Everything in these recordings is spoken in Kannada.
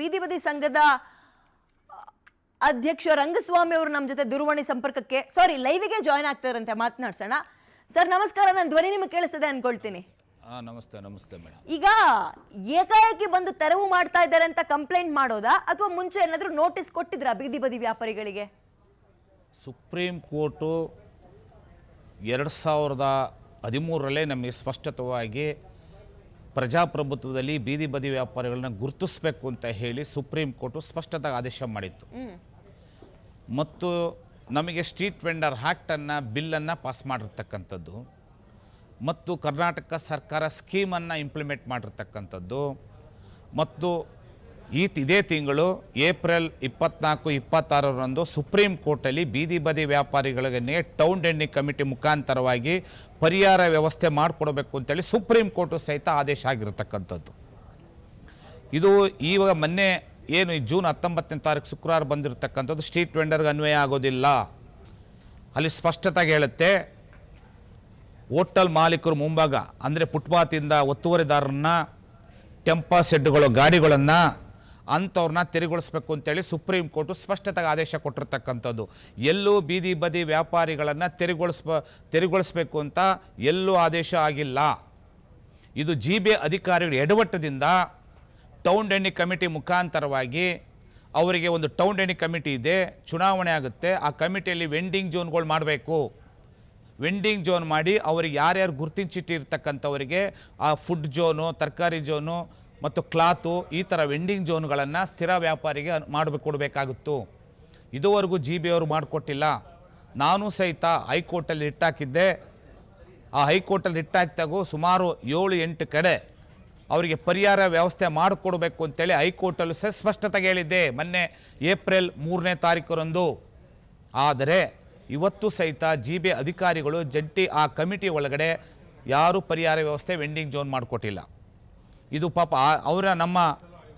ಬೀದಿ ಬದಿ ಸಂಘದ ಅಧ್ಯಕ್ಷ ರಂಗಸ್ವಾಮಿ ಅವರು ನಮ್ಮ ಜೊತೆ ದೂರವಾಣಿ ಸಂಪರ್ಕಕ್ಕೆ ಲೈವ್ಗೆ ಜಾಯ್ನ್ ಆಗ್ತಾರಂತೆ, ಮಾತನಾಡ್ಸೋಣ. ಸರ್ ನಮಸ್ಕಾರ, ನನ್ನ ಧ್ವನಿ ನಿಮಗೆ ಕೇಳಿಸ್ತದೆ ಅನ್ಕೊಳ್ತೀನಿ. ನಮಸ್ತೆ ನಮಸ್ತೆ ಮೇಡಮ್. ಈಗ ಏಕಾಏಕಿ ಬಂದು ತೆರವು ಮಾಡ್ತಾ ಇದ್ದಾರೆ ಅಂತ ಕಂಪ್ಲೇಂಟ್ ಮಾಡೋದಾ ಅಥವಾ ಮುಂಚೆ ಏನಾದರೂ ನೋಟಿಸ್ ಕೊಟ್ಟಿದ್ರಾ ಬೀದಿ ಬದಿ ವ್ಯಾಪಾರಿಗಳಿಗೆ? ಸುಪ್ರೀಂ ಕೋರ್ಟು 2013ರಲ್ಲೇ ನಮಗೆ ಸ್ಪಷ್ಟವಾಗಿ ಪ್ರಜಾಪ್ರಭುತ್ವದಲ್ಲಿ ಬೀದಿ ಬದಿ ವ್ಯಾಪಾರಿಗಳನ್ನ ಗುರುತಿಸಬೇಕು ಅಂತ ಹೇಳಿ ಸುಪ್ರೀಂ ಕೋರ್ಟು ಸ್ಪಷ್ಟವಾಗಿ ಆದೇಶ ಮಾಡಿತ್ತು. ಮತ್ತು ನಮಗೆ ಸ್ಟ್ರೀಟ್ ವೆಂಡರ್ ಆ್ಯಕ್ಟನ್ನು ಬಿಲ್ಲನ್ನು ಪಾಸ್ ಮಾಡಿರ್ತಕ್ಕಂಥದ್ದು ಮತ್ತು ಕರ್ನಾಟಕ ಸರ್ಕಾರ ಸ್ಕೀಮನ್ನು ಇಂಪ್ಲಿಮೆಂಟ್ ಮಾಡಿರ್ತಕ್ಕಂಥದ್ದು ಮತ್ತು ಇದೇ ತಿಂಗಳು ಏಪ್ರಿಲ್ 24-26ರಂದು ಸುಪ್ರೀಂ ಕೋರ್ಟಲ್ಲಿ ಬೀದಿ ಬದಿ ವ್ಯಾಪಾರಿಗಳಿಗೆ ಟೌನ್ ಡೆಂಡಿಂಗ್ ಕಮಿಟಿ ಮುಖಾಂತರವಾಗಿ ಪರಿಹಾರ ವ್ಯವಸ್ಥೆ ಮಾಡಿಕೊಡಬೇಕು ಅಂತೇಳಿ ಸುಪ್ರೀಂ ಕೋರ್ಟು ಸಹಿತ ಆದೇಶ ಆಗಿರತಕ್ಕಂಥದ್ದು. ಇದು ಇವಾಗ ಮೊನ್ನೆ ಏನು ಜೂನ್ 19ನೇ ತಾರೀಕು ಶುಕ್ರವಾರ ಬಂದಿರತಕ್ಕಂಥದ್ದು ಸ್ಟ್ರೀಟ್ ವೆಂಡರ್ಗೆ ಅನ್ವಯ ಆಗೋದಿಲ್ಲ. ಅಲ್ಲಿ ಸ್ಪಷ್ಟತೆಗೆ ಹೇಳುತ್ತೆ, ಹೋಟೆಲ್ ಮಾಲೀಕರು ಮುಂಭಾಗ ಅಂದರೆ ಫುಟ್ಪಾತಿಂದ ಒತ್ತುವರಿದಾರರನ್ನ, ಟೆಂಪೋ ಸೆಡ್ಗಳು ಗಾಡಿಗಳನ್ನು ಅಂಥವ್ರನ್ನ ತೆರವುಗೊಳಿಸಬೇಕು ಅಂತೇಳಿ ಸುಪ್ರೀಂ ಕೋರ್ಟು ಸ್ಪಷ್ಟತೆಗೆ ಆದೇಶ ಕೊಟ್ಟಿರ್ತಕ್ಕಂಥದ್ದು. ಎಲ್ಲೂ ಬೀದಿ ಬದಿ ವ್ಯಾಪಾರಿಗಳನ್ನು ತೆರವುಗೊಳಿಸಬೇಕು ಅಂತ ಎಲ್ಲೂ ಆದೇಶ ಆಗಿಲ್ಲ. ಇದು GB ಅಧಿಕಾರಿಗಳ ಎಡವಟ್ಟದಿಂದ ಟೌನ್ ಡೆಂಡಿಂಗ್ ಕಮಿಟಿ ಮುಖಾಂತರವಾಗಿ ಅವರಿಗೆ ಒಂದು ಟೌನ್ ಡೆಂಡಿಂಗ್ ಕಮಿಟಿ ಇದೆ, ಚುನಾವಣೆ ಆಗುತ್ತೆ, ಆ ಕಮಿಟಿಯಲ್ಲಿ ವೆಂಡಿಂಗ್ ಝೋನ್ಗಳು ಮಾಡಬೇಕು. ವೆಂಡಿಂಗ್ ಝೋನ್ ಮಾಡಿ ಅವರಿಗೆ ಯಾರ್ಯಾರು ಗುರುತಿನ ಚೀಟಿ ಇರ್ತಕ್ಕಂಥವರಿಗೆ ಆ ಫುಡ್ ಝೋನು, ತರಕಾರಿ ಝೋನು ಮತ್ತು ಕ್ಲಾತು ಈ ಥರ ವೆಂಡಿಂಗ್ ಝೋನ್ಗಳನ್ನು ಸ್ಥಿರ ವ್ಯಾಪಾರಿಗೆ ಕೊಡಬೇಕಾಗಿತ್ತು. ಇದುವರೆಗೂ GB ಅವರು ಮಾಡಿಕೊಟ್ಟಿಲ್ಲ. ನಾನು ಸಹಿತ ಹೈಕೋರ್ಟಲ್ಲಿ ರಿಟ್ ಆ ಹೈಕೋರ್ಟಲ್ಲಿ ರಿಟ್ ಹಾಕಿದಾಗೂ ಸುಮಾರು 7-8 ಕಡೆ ಅವರಿಗೆ ಪರಿಹಾರ ವ್ಯವಸ್ಥೆ ಮಾಡಿಕೊಡ್ಬೇಕು ಅಂತೇಳಿ ಹೈಕೋರ್ಟಲ್ಲೂ ಸ್ಪಷ್ಟತೆಗೆ ಹೇಳಿದ್ದೆ ಮೊನ್ನೆ ಏಪ್ರಿಲ್ 3ನೇ ತಾರೀಕರಂದು. ಆದರೆ ಇವತ್ತು ಸಹಿತ GB ಅಧಿಕಾರಿಗಳು ಜಂಟಿ ಆ ಕಮಿಟಿ ಒಳಗಡೆ ಯಾರೂ ಪರಿಹಾರ ವ್ಯವಸ್ಥೆ ವೆಂಡಿಂಗ್ ಝೋನ್ ಮಾಡಿಕೊಟ್ಟಿಲ್ಲ. ಇದು ಪಾಪ ಅವರ ನಮ್ಮ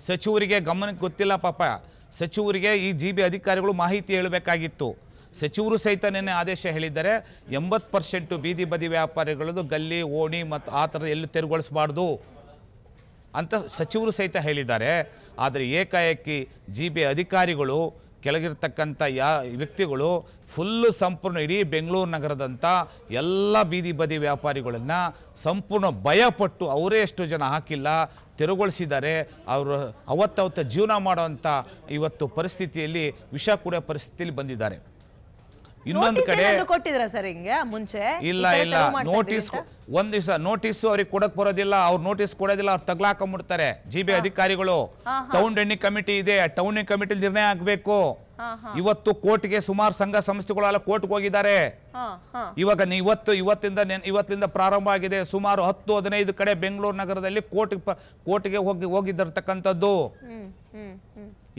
ಸಚಿವರಿಗೆ ಗಮನಕ್ಕೆ ಗೊತ್ತಿಲ್ಲ. ಪಾಪ ಸಚಿವರಿಗೆ ಈ GB ಅಧಿಕಾರಿಗಳು ಮಾಹಿತಿ ಹೇಳಬೇಕಾಗಿತ್ತು. ಸಚಿವರು ಸಹಿತ ನಿನ್ನೆ ಆದೇಶ ಹೇಳಿದ್ದಾರೆ, 80% ಬೀದಿ ಬದಿ ವ್ಯಾಪಾರಿಗಳದ್ದು ಗಲ್ಲಿ, ಓಣಿ ಮತ್ತು ಆ ಥರದ ಎಲ್ಲೂ ತೆರವುಗೊಳಿಸಬಾರ್ದು ಅಂತ ಸಚಿವರು ಸಹಿತ ಹೇಳಿದ್ದಾರೆ. ಆದರೆ ಏಕಾಏಕಿ GB ಅಧಿಕಾರಿಗಳು ಕೆಳಗಿರ್ತಕ್ಕಂಥ ವ್ಯಕ್ತಿಗಳು ಫುಲ್ಲು ಸಂಪೂರ್ಣ ಇಡೀ ಬೆಂಗಳೂರು ನಗರದಂಥ ಎಲ್ಲ ಬೀದಿ ಬದಿ ವ್ಯಾಪಾರಿಗಳನ್ನು ಸಂಪೂರ್ಣ ಭಯಪಟ್ಟು ಅವರೇ ಎಷ್ಟು ಜನ ಹಾಕಿಲ್ಲ ತೆರವುಗೊಳಿಸಿದ್ದಾರೆ. ಅವರು ಅವತ್ತವತ್ತ ಜೀವನ ಮಾಡೋವಂಥ ಇವತ್ತು ಪರಿಸ್ಥಿತಿಯಲ್ಲಿ ವಿಷ ಕುಡಿಯೋ ಪರಿಸ್ಥಿತಿಯಲ್ಲಿ ಬಂದಿದ್ದಾರೆ. ಇನ್ನೊಂದು ಕಡೆ ಕೊಟ್ಟಿದ್ರ ಸರ್ ಹಿಂಗೆ ಮುಂಚೆ ಇಲ್ಲ ನೋಟಿಸ್ ಒಂದ್ ದಿವಸ ನೋಟಿಸ್ ಅವ್ರಿಗೆ ಕೊಡಕ್ ಬರೋದಿಲ್ಲ. ಅವ್ರು ನೋಟಿಸ್ ಕೊಡೋದಿಲ್ಲ, ಅವ್ರು ತಗ್ಲಾಕೊಂಡ್ಬಿಡ್ತಾರೆ GB ಅಧಿಕಾರಿಗಳು. ಟೌನ್ ಡೆಂಡಿಂಗ್ ಕಮಿಟಿ ಇದೆ, ಟೌನ್ ಡೆಂಡಿಂಗ್ ಕಮಿಟಿ ನಿರ್ಣಯ ಆಗ್ಬೇಕು. ಇವತ್ತು ಕೋರ್ಟ್ಗೆ ಸುಮಾರು ಸಂಘ ಸಂಸ್ಥೆಗಳೆಲ್ಲ ಕೋರ್ಟ್ಗೆ ಹೋಗಿದ್ದಾರೆ. ಇವಾಗ ಇವತ್ತಿಂದ ಪ್ರಾರಂಭ ಆಗಿದೆ. ಸುಮಾರು 10-15 ಕಡೆ ಬೆಂಗಳೂರು ನಗರದಲ್ಲಿ ಕೋರ್ಟ್ಗೆ ಹೋಗಿದ್ದಿರ್ತಕ್ಕಂಥದ್ದು.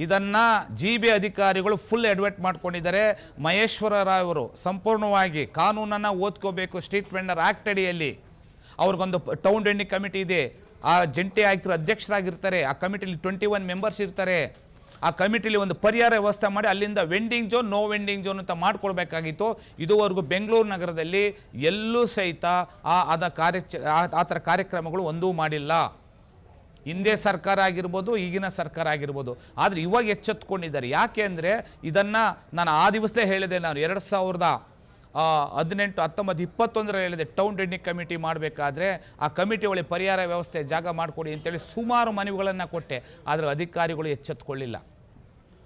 ಇದನ್ನ GB ಅಧಿಕಾರಿಗಳು ಫುಲ್ ಅಡ್ವೈಟ್ ಮಾಡ್ಕೊಂಡಿದ್ದಾರೆ. ಮಹೇಶ್ವರ ರಾವ್ ಅವರು ಸಂಪೂರ್ಣವಾಗಿ ಕಾನೂನನ್ನು ಓದ್ಕೋಬೇಕು. ಸ್ಟ್ರೀಟ್ ವೆಂಡರ್ ಆಕ್ಟ್ ಅಡಿಯಲ್ಲಿ ಅವ್ರಿಗೊಂದು ಟೌನ್ ಡೆಂಡಿಂಗ್ ಕಮಿಟಿ ಇದೆ. ಆ ಜಂಟಿ ಆಯುಕ್ತರು ಅಧ್ಯಕ್ಷರಾಗಿರ್ತಾರೆ. ಆ ಕಮಿಟಿಲಿ 21 ಮೆಂಬರ್ಸ್ ಇರ್ತಾರೆ. ಆ ಕಮಿಟಿಲಿ ಒಂದು ಪರಿಹಾರ ವ್ಯವಸ್ಥೆ ಮಾಡಿ ಅಲ್ಲಿಂದ vending zone, no vending zone ಅಂತ ಮಾಡಿಕೊಡ್ಬೇಕಾಗಿತ್ತು. ಇದುವರೆಗೂ ಬೆಂಗಳೂರು ನಗರದಲ್ಲಿ ಎಲ್ಲೂ ಸಹಿತ ಆ ಥರ ಕಾರ್ಯಕ್ರಮಗಳು ಒಂದೂ ಮಾಡಿಲ್ಲ. ಹಿಂದೆ ಸರ್ಕಾರ ಆಗಿರ್ಬೋದು, ಈಗಿನ ಸರ್ಕಾರ ಆಗಿರ್ಬೋದು. ಆದರೆ ಇವಾಗ ಎಚ್ಚೆತ್ಕೊಂಡಿದ್ದಾರೆ. ಯಾಕೆ ಅಂದರೆ ಇದನ್ನು ನಾನು ಆ ದಿವಸದೇ ಹೇಳಿದೆ. ನಾನು 2018, 19, 21 ಹೇಳಿದೆ, ಟೌನ್ ಡೆಂಡಿಂಗ್ ಕಮಿಟಿ ಮಾಡಬೇಕಾದ್ರೆ ಆ ಕಮಿಟಿ ಒಳಗೆ ಪರಿಹಾರ ವ್ಯವಸ್ಥೆ ಜಾಗ ಮಾಡಿಕೊಡಿ ಅಂತೇಳಿ ಸುಮಾರು ಮನವಿಗಳನ್ನು ಕೊಟ್ಟೆ. ಆದರೆ ಅಧಿಕಾರಿಗಳು ಎಚ್ಚೆತ್ಕೊಳ್ಳಿಲ್ಲ.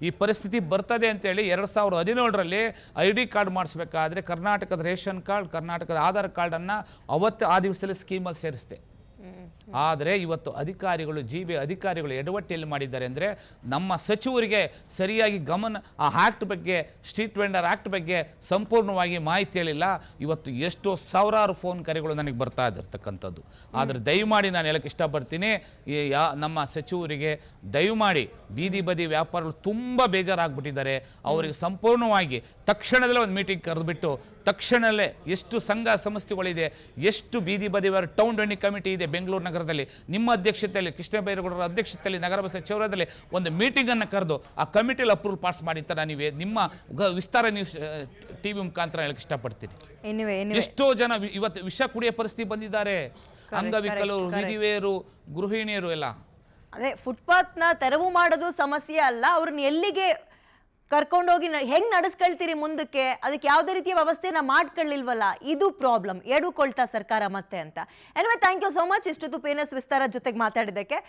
ಈ ಪರಿಸ್ಥಿತಿ ಬರ್ತದೆ ಅಂತೇಳಿ 2017ರಲ್ಲಿ ID ಕಾರ್ಡ್ ಮಾಡಿಸ್ಬೇಕಾದ್ರೆ ಕರ್ನಾಟಕದ ರೇಷನ್ ಕಾರ್ಡ್, ಕರ್ನಾಟಕದ ಆಧಾರ್ ಕಾರ್ಡನ್ನು ಆ ದಿವಸದಲ್ಲಿ ಸ್ಕೀಮಲ್ಲಿ ಸೇರಿಸಿದೆ. ಆದರೆ ಇವತ್ತು ಅಧಿಕಾರಿಗಳು GB ಅಧಿಕಾರಿಗಳು ಎಡವಟ್ಟಿಯಲ್ಲಿ ಮಾಡಿದ್ದಾರೆ. ಅಂದರೆ ನಮ್ಮ ಸಚಿವರಿಗೆ ಸರಿಯಾಗಿ ಗಮನ ಆ ಆ್ಯಕ್ಟ್ ಬಗ್ಗೆ, ಸ್ಟ್ರೀಟ್ ವೆಂಡರ್ ಆ್ಯಕ್ಟ್ ಬಗ್ಗೆ ಸಂಪೂರ್ಣವಾಗಿ ಮಾಹಿತಿ ಹೇಳಿಲ್ಲ. ಇವತ್ತು ಎಷ್ಟೋ ಸಾವಿರಾರು ಫೋನ್ ಕರೆಗಳು ನನಗೆ ಬರ್ತಾ ಇದ್ದಿರ್ತಕ್ಕಂಥದ್ದು. ಆದರೆ ದಯಮಾಡಿ ನಾನು ಹೇಳಕ್ಕೆ ಇಷ್ಟಪಡ್ತೀನಿ, ನಮ್ಮ ಸಚಿವರಿಗೆ ದಯಮಾಡಿ ಬೀದಿ ಬದಿ ವ್ಯಾಪಾರಗಳು ತುಂಬ ಬೇಜಾರಾಗ್ಬಿಟ್ಟಿದ್ದಾರೆ. ಅವರಿಗೆ ಸಂಪೂರ್ಣವಾಗಿ ತಕ್ಷಣದಲ್ಲೇ ಒಂದು ಮೀಟಿಂಗ್ ಕರೆದುಬಿಟ್ಟು ತಕ್ಷಣದಲ್ಲೇ ಎಷ್ಟು ಸಂಘ ಸಂಸ್ಥೆಗಳಿದೆ, ಎಷ್ಟು ಬೀದಿ ಬದಿ ಟೌನ್ ಡೆಂಡಿಂಗ್ ಕಮಿಟಿ ಇದೆ ಬೆಂಗಳೂರು ನಗರದಲ್ಲಿ, ನಿಮ್ಮ ಅಧ್ಯಕ್ಷತೆಯಲ್ಲಿ, ಕೃಷ್ಣ ಬೈರೇಗೌಡರ ಅಧ್ಯಕ್ಷತೆಯಲ್ಲಿ, ನಗರ ಸಚಿವರದಲ್ಲಿ ಒಂದು ಮೀಟಿಂಗನ್ನು ಕರೆದು ಆ ಕಮಿಟಿಯಲ್ಲಿ ಅಪ್ರೂವಲ್ ಪಾಸ್ ಮಾಡಿರ್ತಾರೆ. ನೀವೇ ನಿಮ್ಮ ವಿಸ್ತಾರ ನ್ಯೂಸ್ TV ಮುಖಾಂತರ ಹೇಳಕ್ಕೆ ಇಷ್ಟಪಡ್ತೀನಿ. ಎಷ್ಟೋ ಜನ ಇವತ್ತು ವಿಷ ಕುಡಿಯೋ ಪರಿಸ್ಥಿತಿ ಬಂದಿದ್ದಾರೆ. ಅಂಗವಿಕಲರು, ವಿಧಿವೇರು, ಗೃಹಿಣಿಯರು ಎಲ್ಲ ಅದೇ ಫುಟ್ಪಾತ್ನ ತೆರವು ಮಾಡೋದು ಸಮಸ್ಯೆ ಅಲ್ಲ, ಅವ್ರನ್ನ ಎಲ್ಲಿಗೆ ಕರ್ಕೊಂಡೋಗಿ ಹೆಂಗ್ ನಡೆಸ್ಕೊಳ್ತೀರಿ ಮುಂದಕ್ಕೆ, ಅದಕ್ಕೆ ಯಾವುದೇ ರೀತಿಯ ವ್ಯವಸ್ಥೆನ ಮಾಡ್ಕೊಳ್ಳಿಲ್ವಲ್ಲ, ಇದು ಪ್ರಾಬ್ಲಮ್. ಎಡುಕೊಳ್ತಾ ಸರ್ಕಾರ ಮತ್ತೆ ಅಂತ. Anyway thank you so much ಇಷ್ಟೊತ್ತು PNS ವಿಸ್ತಾರ ಜೊತೆಗೆ ಮಾತಾಡಿದ್ದಕ್ಕೆ.